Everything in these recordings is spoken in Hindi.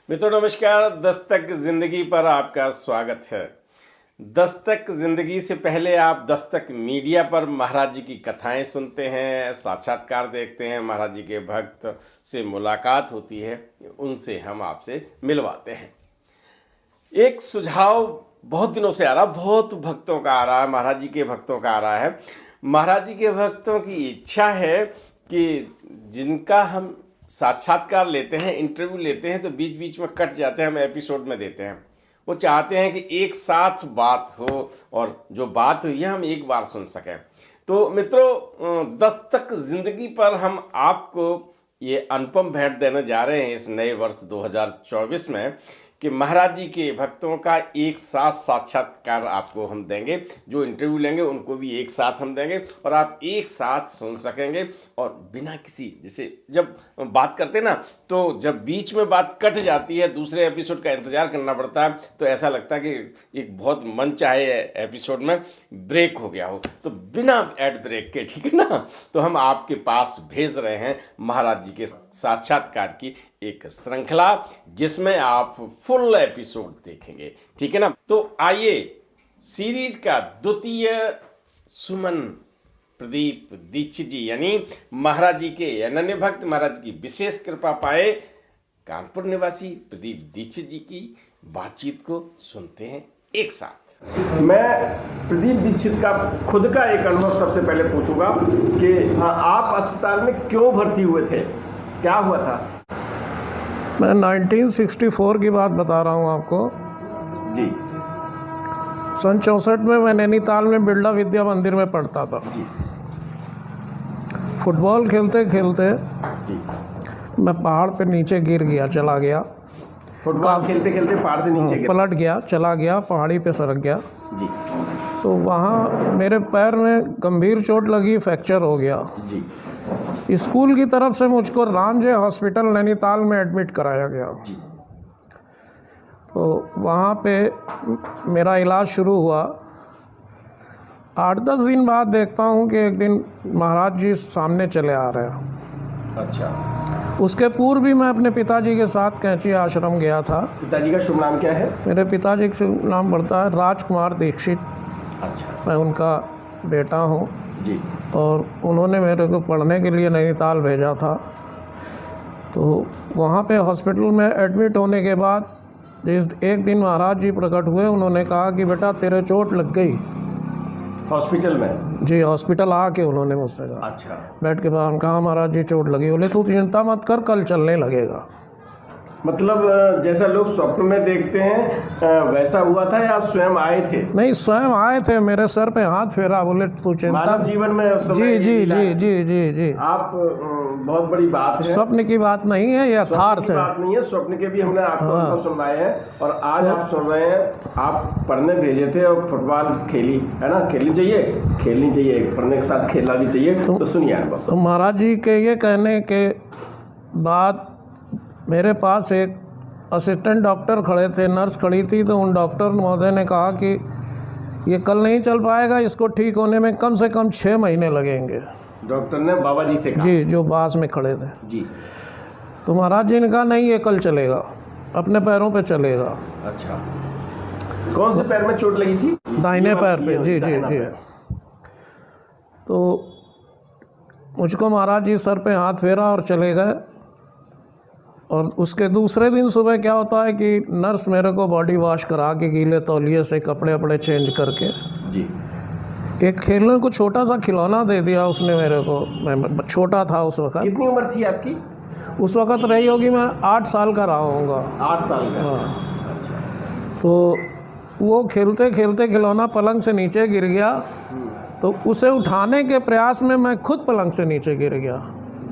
मित्रों नमस्कार। दस्तक जिंदगी पर आपका स्वागत है। दस्तक जिंदगी से पहले आप दस्तक मीडिया पर महाराज जी की कथाएं सुनते हैं, साक्षात्कार देखते हैं, महाराज जी के भक्त से मुलाकात होती है, उनसे हम आपसे मिलवाते हैं। एक सुझाव बहुत दिनों से आ रहा, बहुत भक्तों का आ रहा है, महाराज जी के भक्तों का आ रहा है। महाराज जी के भक्तों की इच्छा है कि जिनका हम साक्षात्कार लेते हैं, इंटरव्यू लेते हैं, तो बीच बीच में कट जाते हैं, हम एपिसोड में देते हैं। वो चाहते हैं कि एक साथ बात हो और जो बात हुई है हम एक बार सुन सकें। तो मित्रों, दस्तक जिंदगी पर हम आपको ये अनुपम भेंट देने जा रहे हैं इस नए वर्ष 2024 में कि महाराज जी के भक्तों का एक साथ साक्षात्कार आपको हम देंगे। जो इंटरव्यू लेंगे उनको भी एक साथ हम देंगे और आप एक साथ सुन सकेंगे। और बिना किसी, जैसे जब बात करते ना, तो जब बीच में बात कट जाती है, दूसरे एपिसोड का इंतजार करना पड़ता है, तो ऐसा लगता है कि एक बहुत मन चाहे एपिसोड में ब्रेक हो गया हो। तो बिना एड ब्रेक के, ठीक है ना, तो हम आपके पास भेज रहे हैं महाराज जी के साक्षात्कार की एक श्रृंखला, जिसमें आप फुल एपिसोड देखेंगे, ठीक है ना। तो आइए, सीरीज का द्वितीय सुमन प्रदीप दीक्षित जी यानी महाराज जी के अनन्य भक्त, महाराज की विशेष कृपा पाए कानपुर निवासी प्रदीप दीक्षित जी की बातचीत को सुनते हैं एक साथ। मैं प्रदीप दीक्षित का खुद का एक अनुभव सबसे पहले पूछूंगा कि आप अस्पताल में क्यों भर्ती हुए थे, क्या हुआ था? मैं 1964 की बात बता रहा हूँ आपको जी। सन 64 में मैं नैनीताल में बिरला विद्या मंदिर में पढ़ता था जी। फुटबॉल खेलते खेलते जी। मैं पहाड़ पे नीचे गिर गया, चला गया। फुटबॉल खेलते खेलते पहाड़ से नीचे गिर पलट गया, चला गया, पहाड़ी पे सरक गया जी। तो वहाँ मेरे पैर में गंभीर चोट लगी, फ्रैक्चर हो गया जी। स्कूल की तरफ से मुझको रामजय हॉस्पिटल नैनीताल में एडमिट कराया गया। जी। तो वहाँ पे मेरा इलाज शुरू हुआ। 8-10 दिन बाद देखता हूँ कि एक दिन महाराज जी सामने चले आ रहे हैं। अच्छा। उसके पूर्व भी मैं अपने पिताजी के साथ कैंची आश्रम गया था। पिताजी का शुभ नाम क्या है? मेरे पिताजी का शुभ नाम पड़ता है राजकुमार दीक्षित। अच्छा। मैं उनका बेटा हूँ जी। और उन्होंने मेरे को पढ़ने के लिए नैनीताल भेजा था। तो वहाँ पे हॉस्पिटल में एडमिट होने के बाद एक दिन महाराज जी प्रकट हुए। उन्होंने कहा कि बेटा तेरे चोट लग गई। हॉस्पिटल में? जी, हॉस्पिटल आके उन्होंने मुझसे कहा। अच्छा। बैठ के बाद कहा महाराज जी चोट लगी। बोले तू चिंता मत कर, कल चलने लगेगा। मतलब जैसा लोग स्वप्न में देखते हैं वैसा हुआ था या स्वयं आए थे? नहीं, स्वयं आए थे, मेरे सर पे हाथ फेरा, बोले तू चिंता। मानव जीवन में उस समय जी जी जी जी जी जी आप बहुत बड़ी बात है। स्वप्न की बात नहीं है, यह यथार्थ है। बात नहीं है, स्वप्न के भी हमने आपको सुनवाए हैं। और आज आप सुन रहे हैं, आप पढ़ने भेजे थे और फुटबॉल खेली है ना, खेलनी चाहिए, पढ़ने के साथ खेलना भी चाहिए। तो सुनिए अनुभव। तो महाराज जी के ये कहने के बाद मेरे पास एक असिस्टेंट डॉक्टर खड़े थे, नर्स खड़ी थी। तो उन डॉक्टर महोदय ने कहा कि ये कल नहीं चल पाएगा, इसको ठीक होने में कम से कम 6 महीने लगेंगे। डॉक्टर ने बाबा जी से कहा? जी, जो पास में खड़े थे जी। तो महाराज जी ने कहा नहीं, ये कल चलेगा, अपने पैरों पे चलेगा। अच्छा। कौन से पैर में चोट लगी थी? दाहिने पैर पे। जी जी जी। तो मुझको महाराज जी सर पे हाथ फेरा और चले गए। और उसके दूसरे दिन सुबह क्या होता है कि नर्स मेरे को बॉडी वॉश करा के गीले तौलिए से कपड़े वपड़े चेंज करके जी एक खेलने को छोटा सा खिलौना दे दिया उसने मेरे को। मैं छोटा था उस वक्त। कितनी उम्र थी आपकी? उस वक्त रही होगी, मैं 8 साल का रहा होऊंगा। 8 साल का? हाँ। अच्छा। तो वो खेलते खेलते खिलौना पलंग से नीचे गिर गया। तो उसे उठाने के प्रयास में मैं खुद पलंग से नीचे गिर गया।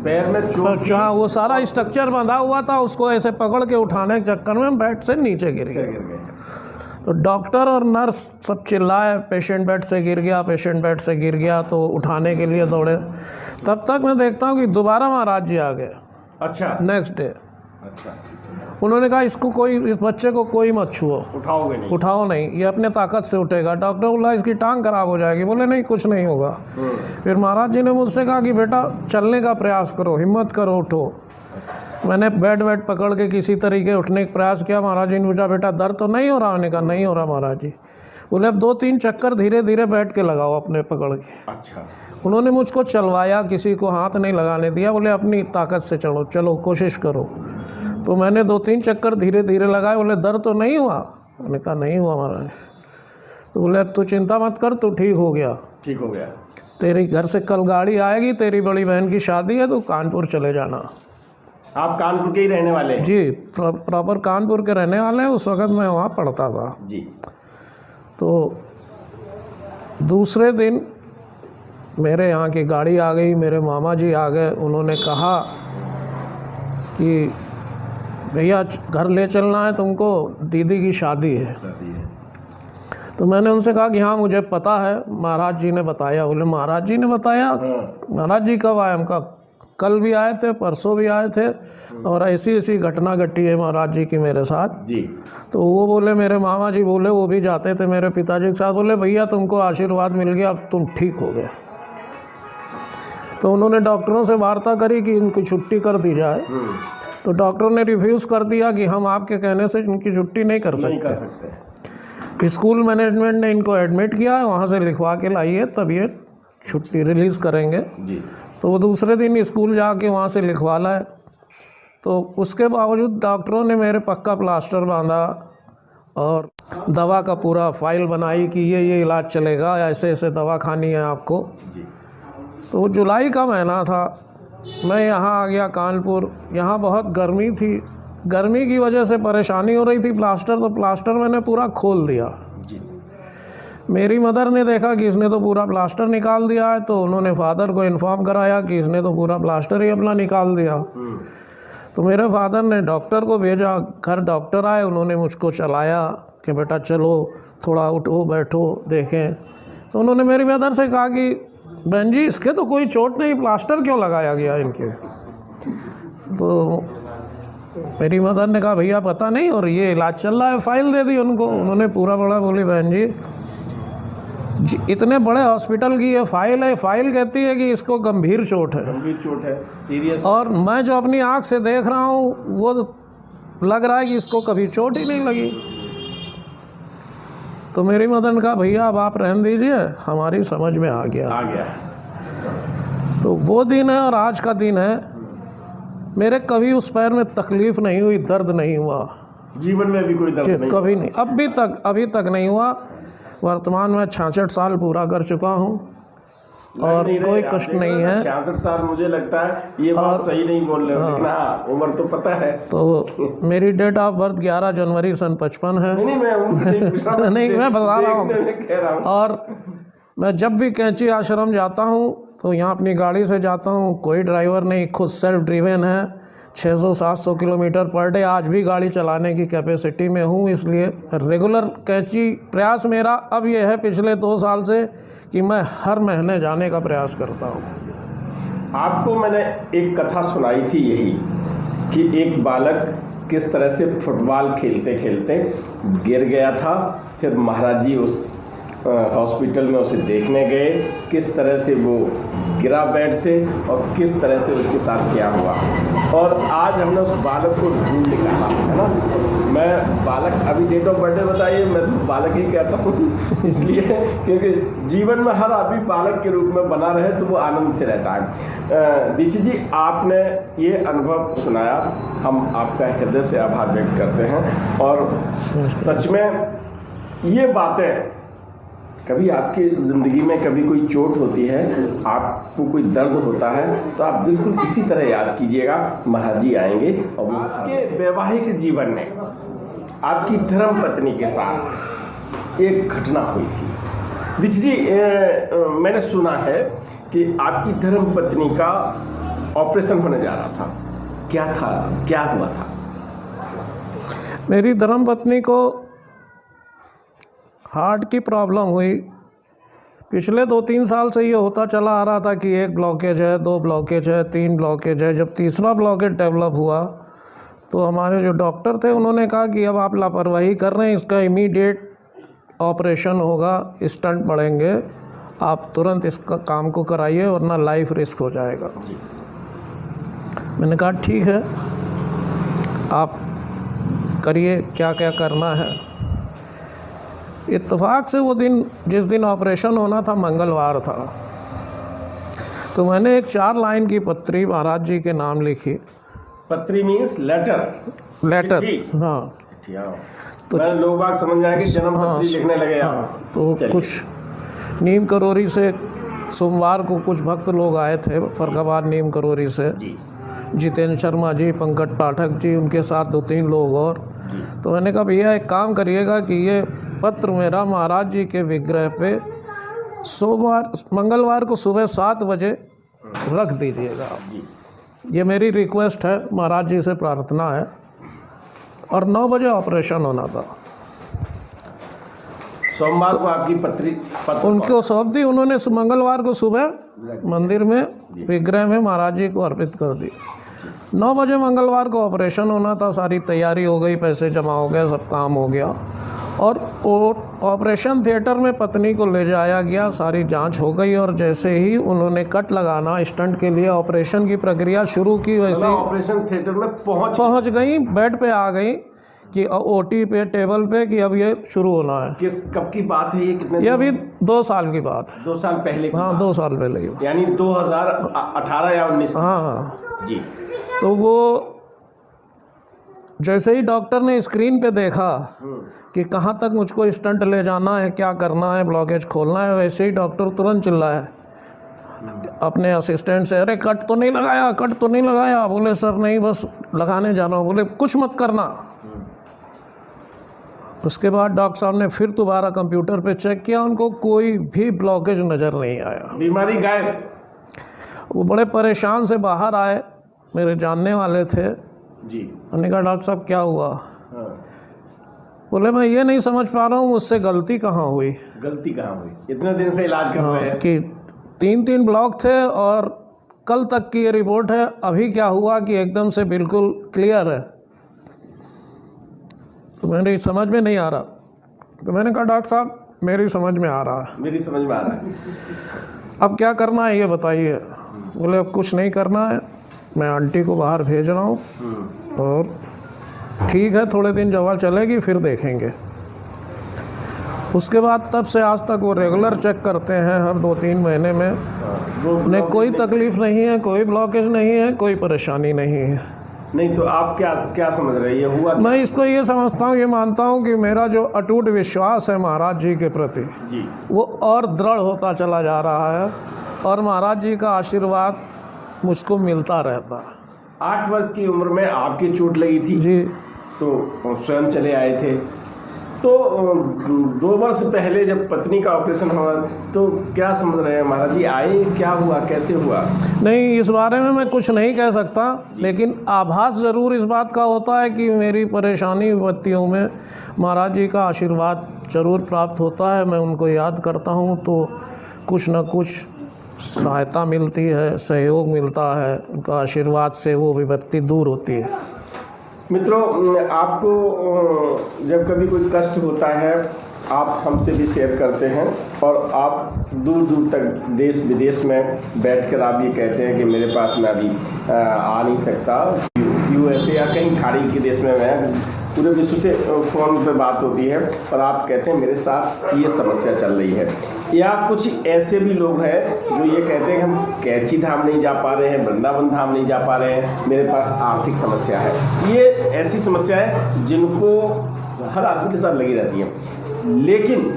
पैर में चोट? अच्छा, वो सारा स्ट्रक्चर बंधा हुआ था, उसको ऐसे पकड़ के उठाने के चक्कर में बेड से नीचे गिर गया। तो डॉक्टर और नर्स सब चिल्लाए, पेशेंट बेड से गिर गया, पेशेंट बेड से गिर गया। तो उठाने के लिए दौड़े। तब तक मैं देखता हूँ कि दोबारा महाराज जी आ गए। अच्छा। Next day. अच्छा। उन्होंने कहा इस बच्चे को कोई मत छुओ, उठाओगे नहीं? उठाओ नहीं, ये अपने ताकत से उठेगा। डॉक्टर बोला इसकी टांग खराब हो जाएगी। बोले नहीं, कुछ नहीं होगा। फिर महाराज जी ने मुझसे कहा कि बेटा चलने का प्रयास करो, हिम्मत करो, उठो। मैंने बेड पकड़ के किसी तरीके उठने का प्रयास किया। महाराज जी ने पूछा बेटा दर्द तो नहीं हो रहा? मैंने कहा नहीं हो रहा महाराज जी। बोले अब 2-3 चक्कर धीरे धीरे बैठ के लगाओ अपने पकड़ के। अच्छा। उन्होंने मुझको चलवाया, किसी को हाथ नहीं लगाने दिया, बोले अपनी ताकत से चलो, चलो कोशिश करो। तो मैंने 2-3 चक्कर धीरे धीरे लगाए। बोले दर्द तो नहीं हुआ? मैंने कहा नहीं हुआ महाराज। तो बोले अब तू चिंता मत कर, तू ठीक हो गया। ठीक हो गया। तेरी घर से कल गाड़ी आएगी, तेरी बड़ी बहन की शादी है, तो कानपुर चले जाना। आप कानपुर के ही रहने वाले हैं? जी, प्रॉपर कानपुर के रहने वाले हैं। उस वक़्त मैं वहाँ पढ़ता था जी। तो दूसरे दिन मेरे यहाँ की गाड़ी आ गई, मेरे मामा जी आ गए। उन्होंने कहा कि भैया घर ले चलना है तुमको, दीदी की शादी है। तो मैंने उनसे कहा कि हाँ मुझे पता है, महाराज जी ने बताया। बोले महाराज जी ने बताया? महाराज जी कब आए? हम कहा कल भी आए थे, परसों भी आए थे, और ऐसी ऐसी घटना घटी है महाराज जी की मेरे साथ जी। तो वो बोले, मेरे मामा जी बोले, वो भी जाते थे मेरे पिताजी के साथ, बोले भैया तुमको आशीर्वाद मिल गया, अब तुम ठीक हो गए। तो उन्होंने डॉक्टरों से वार्ता करी कि इनकी छुट्टी कर दी जाए। तो डॉक्टरों ने रिफ्यूज़ कर दिया कि हम आपके कहने से इनकी छुट्टी नहीं कर सकते। स्कूल मैनेजमेंट ने इनको एडमिट किया, वहाँ से लिखवा के लाइए तब ये छुट्टी रिलीज़ करेंगे जी। तो वो दूसरे दिन स्कूल जाके वहाँ से लिखवा लाए। तो उसके बावजूद डॉक्टरों ने मेरे पक्का प्लास्टर बांधा और दवा का पूरा फाइल बनाई कि ये इलाज चलेगा, ऐसे ऐसे दवा खानी है आपको जी। तो जुलाई का महीना था, मैं यहाँ आ गया कानपुर। यहाँ बहुत गर्मी थी, गर्मी की वजह से परेशानी हो रही थी। प्लास्टर मैंने पूरा खोल दिया जी। मेरी मदर ने देखा कि इसने तो पूरा प्लास्टर निकाल दिया है, तो उन्होंने फादर को इन्फॉर्म कराया कि इसने तो पूरा प्लास्टर ही अपना निकाल दिया। तो मेरे फादर ने डॉक्टर को भेजा, घर डॉक्टर आए, उन्होंने मुझको चलाया कि बेटा चलो थोड़ा उठो बैठो देखें। तो उन्होंने मेरी मदर से कहा कि बहन जी इसके तो कोई चोट नहीं, प्लास्टर क्यों लगाया गया इनके? तो मेरी मदर ने कहा भैया पता नहीं, और ये इलाज चल रहा है। फाइल दे दी उनको। उन्होंने पूरा बड़ा बोली बहन जी इतने बड़े हॉस्पिटल की ये फाइल है, फाइल कहती है कि इसको गंभीर चोट है, गंभीर चोट है, सीरियस। और मैं जो अपनी आँख से देख रहा हूँ वो लग रहा है कि इसको कभी चोट ही नहीं लगी। तो मेरी मदर ने कहा भैया अब आप रहने दीजिए, हमारी समझ में आ गया। तो वो दिन है और आज का दिन है, मेरे कभी उस पैर में तकलीफ़ नहीं हुई, दर्द नहीं हुआ जीवन में। अभी कोई दर्द नहीं? कभी नहीं, अभी तक नहीं हुआ। वर्तमान में 66 साल पूरा कर चुका हूँ और कोई कष्ट नहीं है। 66 साल मुझे लगता है ये बात सही नहीं बोल रहे हो, लेकिन हाँ उम्र तो पता है। तो मेरी डेट ऑफ बर्थ 11 जनवरी सन 55 है। नहीं मैं बता रहा हूँ। और मैं जब भी कैंची आश्रम जाता हूँ तो यहाँ अपनी गाड़ी से जाता हूँ, कोई ड्राइवर नहीं, खुद सेल्फ ड्रिवन है। 600-700 किलोमीटर पर डे आज भी गाड़ी चलाने की कैपेसिटी में हूँ, इसलिए रेगुलर कैंची प्रयास मेरा अब ये है पिछले 2 साल से कि मैं हर महीने जाने का प्रयास करता हूँ। आपको मैंने एक कथा सुनाई थी यही कि एक बालक किस तरह से फुटबॉल खेलते खेलते गिर गया था, फिर महाराज जी उस हॉस्पिटल में उसे देखने गए, किस तरह से वो गिरा बेड से और किस तरह से उसके साथ क्या हुआ। और आज हमने उस बालक को ढूंढ निकाला है ना। मैं बालक, अभी डेट ऑफ बर्थडे बताइए, मैं तो बालक ही कहता हूँ इसलिए क्योंकि जीवन में हर आदमी बालक के रूप में बना रहे तो वो आनंद से रहता है। दीक्षित जी आपने ये अनुभव सुनाया, हम आपका हृदय से आभार व्यक्त करते हैं। और सच में ये बातें, कभी आपकी ज़िंदगी में कभी कोई चोट होती है, आपको कोई दर्द होता है, तो आप बिल्कुल इसी तरह याद कीजिएगा, महाराज जी आएंगे। और आपके वैवाहिक जीवन में आपकी धर्म पत्नी के साथ एक घटना हुई थी। दीक्षित जी मैंने सुना है कि आपकी धर्म पत्नी का ऑपरेशन होने जा रहा था, क्या था, क्या हुआ था? मेरी धर्म पत्नी को हार्ट की प्रॉब्लम हुई। पिछले 2-3 साल से ये होता चला आ रहा था कि 1 ब्लॉकेज है, 2 ब्लॉकेज है, 3 ब्लॉकेज है। जब तीसरा ब्लॉकेज डेवलप हुआ तो हमारे जो डॉक्टर थे उन्होंने कहा कि अब आप लापरवाही कर रहे हैं, इसका इमीडिएट ऑपरेशन होगा, स्टंट पड़ेंगे, आप तुरंत इसका काम को कराइए वरना लाइफ रिस्क हो जाएगा। मैंने कहा ठीक है। आप करिए क्या क्या करना है। इत्तेफाक से वो दिन, जिस दिन ऑपरेशन होना था, मंगलवार था। तो मैंने एक 4 लाइन की पत्री महाराज जी के नाम लिखी। पत्री मीन्स लेटर? हाँ। तो लोग बाग समझ जाएंगे जन्म पत्री लिखने लगे। तो कुछ नीम करोरी से सोमवार को कुछ भक्त लोग आए थे, फरखाबाद नीम करोरी से, जितेंद्र शर्मा जी, पंकज पाठक जी, उनके साथ 2-3 लोग और। तो मैंने कहा भैया एक काम करिएगा कि ये पत्र मेरा महाराज जी के विग्रह पे मंगलवार को सुबह 7 बजे रख दीजिएगा। ये मेरी रिक्वेस्ट है, महाराज जी से प्रार्थना है। और 9 बजे ऑपरेशन होना था। सोमवार को आपकी पत्र उनको सौंप दी उन्होंने। मंगलवार को सुबह मंदिर में विग्रह में महाराज जी को अर्पित कर दी। 9 बजे मंगलवार को ऑपरेशन होना था। सारी तैयारी हो गई, पैसे जमा हो गए, सब काम हो गया। और ऑपरेशन थिएटर में पत्नी को ले जाया गया, सारी जांच हो गई। और जैसे ही उन्होंने कट लगाना स्टंट के लिए ऑपरेशन की प्रक्रिया शुरू की, वैसे ऑपरेशन थिएटर में पहुंच गई, बेड पे आ गई कि ओटी पे, टेबल पे, कि अब ये शुरू होना है। कब की बात है ये? कितने? ये अभी 2 साल की बात है। 2 साल पहले की? हाँ, 2 साल पहले ही, यानी 2018 या 19? हाँ जी। तो वो जैसे ही डॉक्टर ने स्क्रीन पे देखा कि कहाँ तक मुझको स्टंट ले जाना है, क्या करना है, ब्लॉकेज खोलना है, वैसे ही डॉक्टर तुरंत चिल्लाया अपने असिस्टेंट से, अरे कट तो नहीं लगाया, कट तो नहीं लगाया। बोले सर नहीं, बस लगाने जाना। बोले कुछ मत करना। उसके बाद डॉक्टर साहब ने फिर दोबारा कंप्यूटर पे चेक किया, उनको कोई भी ब्लॉकेज नज़र नहीं आया। बीमारी गायब। वो बड़े परेशान से बाहर आए, मेरे जानने वाले थे जी। उन्होंने कहा डॉक्टर साहब क्या हुआ? बोले मैं ये नहीं समझ पा रहा हूँ मुझसे गलती कहाँ हुई। गलती कहाँ हुई? इतने दिन से इलाज कर रहे हैं कि 3 ब्लॉक थे और कल तक की ये रिपोर्ट है। अभी क्या हुआ कि एकदम से बिल्कुल क्लियर है। तो मेरी समझ में नहीं आ रहा। तो मैंने कहा डॉक्टर साहब मेरी समझ में आ रहा है। मेरी समझ में आ रहा है। अब क्या करना है ये बताइए। बोले अब कुछ नहीं करना है, मैं आंटी को बाहर भेज रहा हूँ और ठीक है, थोड़े दिन दवा चलेगी फिर देखेंगे। उसके बाद तब से आज तक वो रेगुलर चेक करते हैं हर 2-3 महीने में। उन्हें कोई तकलीफ़ नहीं है, कोई ब्लॉकेज नहीं है, कोई परेशानी नहीं है। नहीं तो आप क्या समझ रहे हैं ये हुआ? मैं इसको ये समझता हूँ, ये मानता हूँ कि मेरा जो अटूट विश्वास है महाराज जी के प्रति जी, वो और दृढ़ होता चला जा रहा है और महाराज जी का आशीर्वाद मुझको मिलता रहता है। 8 वर्ष की उम्र में आपकी चोट लगी थी जी। तो स्वयं चले आए थे। तो 2 वर्ष पहले जब पत्नी का ऑपरेशन हुआ तो क्या समझ रहे हैं महाराज जी? आए, क्या हुआ, कैसे हुआ? नहीं, इस बारे में मैं कुछ नहीं कह सकता, लेकिन आभास ज़रूर इस बात का होता है कि मेरी परेशानी विपत्तियों में महाराज जी का आशीर्वाद ज़रूर प्राप्त होता है। मैं उनको याद करता हूँ तो कुछ न कुछ सहायता मिलती है, सहयोग मिलता है। उनका आशीर्वाद से वो विपत्ति दूर होती है। मित्रों, आपको जब कभी कोई कष्ट होता है आप हमसे भी शेयर करते हैं और आप दूर दूर तक देश विदेश में बैठकर आप ये कहते हैं कि मेरे पास मैं अभी आ नहीं सकता, यूएसए या कहीं खाड़ी के देश में मैं, पूरे विश्व से फ़ोन पे बात होती है और आप कहते हैं मेरे साथ ये समस्या चल रही है। या कुछ ऐसे भी लोग हैं जो ये कहते हैं कि हम कैंची धाम नहीं जा पा रहे हैं, वृंदावन धाम नहीं जा पा रहे हैं, मेरे पास आर्थिक समस्या है। ये ऐसी समस्या है जिनको हर आदमी के साथ लगी रहती है। लेकिन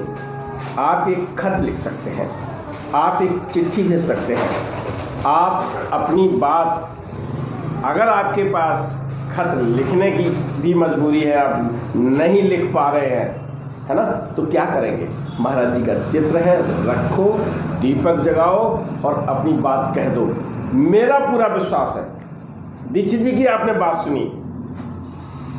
आप एक खत लिख सकते हैं, आप एक चिट्ठी भेज सकते हैं, आप अपनी बात, अगर आपके पास खत लिखने की भी मजबूरी है, आप नहीं लिख पा रहे हैं, है ना, तो क्या करेंगे? महाराज जी का चित्र है, रखो, दीपक जगाओ और अपनी बात कह दो। मेरा पूरा विश्वास है, दीक्षित जी की आपने बात सुनी,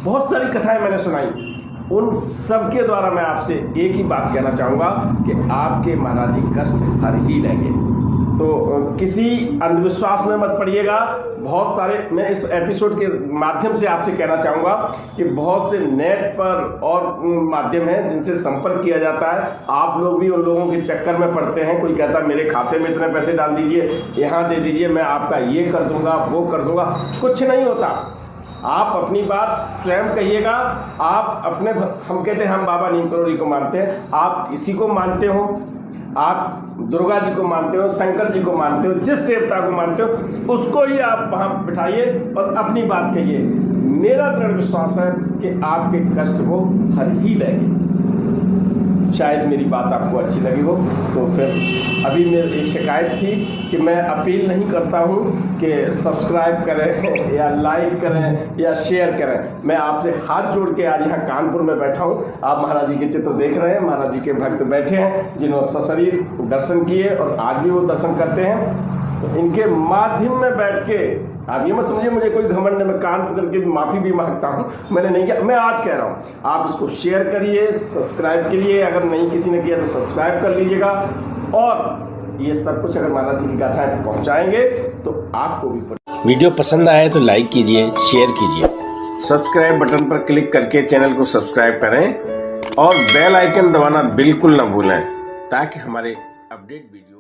बहुत सारी कथाएं मैंने सुनाई, उन सब के द्वारा मैं आपसे एक ही बात कहना चाहूँगा कि आपके महाराज जी कष्ट हर ही लेंगे। तो किसी अंधविश्वास में मत पड़िएगा। बहुत सारे, मैं इस एपिसोड के माध्यम से आपसे कहना चाहूँगा कि बहुत से नेट पर और माध्यम हैं जिनसे संपर्क किया जाता है। आप लोग भी उन लोगों के चक्कर में पड़ते हैं। कोई कहता है मेरे खाते में इतने पैसे डाल दीजिए, यहाँ दे दीजिए, मैं आपका ये कर दूँगा, वो कर दूँगा। कुछ नहीं होता। आप अपनी बात स्वयं कहिएगा। आप अपने, हम कहते हैं हम बाबा नीम करोड़ी को मानते हैं, आप किसी को मानते हो, आप दुर्गा जी को मानते हो, शंकर जी को मानते हो, जिस देवता को मानते हो उसको ही आप वहाँ बिठाइए और अपनी बात कहिए। मेरा दृढ़ विश्वास है कि आपके कष्ट वो हर ही लेंगे। शायद मेरी बात आपको अच्छी लगी हो। तो फिर अभी मेरी एक शिकायत थी कि मैं अपील नहीं करता हूँ कि सब्सक्राइब करें या लाइक करें या शेयर करें। मैं आपसे हाथ जोड़ के आज यहाँ कानपुर में बैठा हूँ। आप महाराज जी के चित्र देख रहे हैं, महाराज जी के भक्त बैठे हैं जिन्होंने सशरीर दर्शन किए और आज भी वो दर्शन करते हैं। तो इनके माध्यम में बैठ के आप ये मत समझिए मुझे कोई घमंड, मैं कान पकड़ के माफ़ी भी मांगता हूँ, मैंने नहीं किया। मैं आज कह रहा हूँ आप इसको शेयर करिए, सब्सक्राइब करिए, अगर नहीं किसी ने किया तो सब्सक्राइब कर लीजिएगा। और ये सब कुछ अगर महाराज जी की गाथाएं पहुँचाएंगे तो आपको भी वीडियो पसंद आए तो लाइक कीजिए, शेयर कीजिए, सब्सक्राइब बटन पर क्लिक करके चैनल को सब्सक्राइब करें और बेल आइकन दबाना बिल्कुल ना भूलें ताकि हमारे अपडेट वीडियो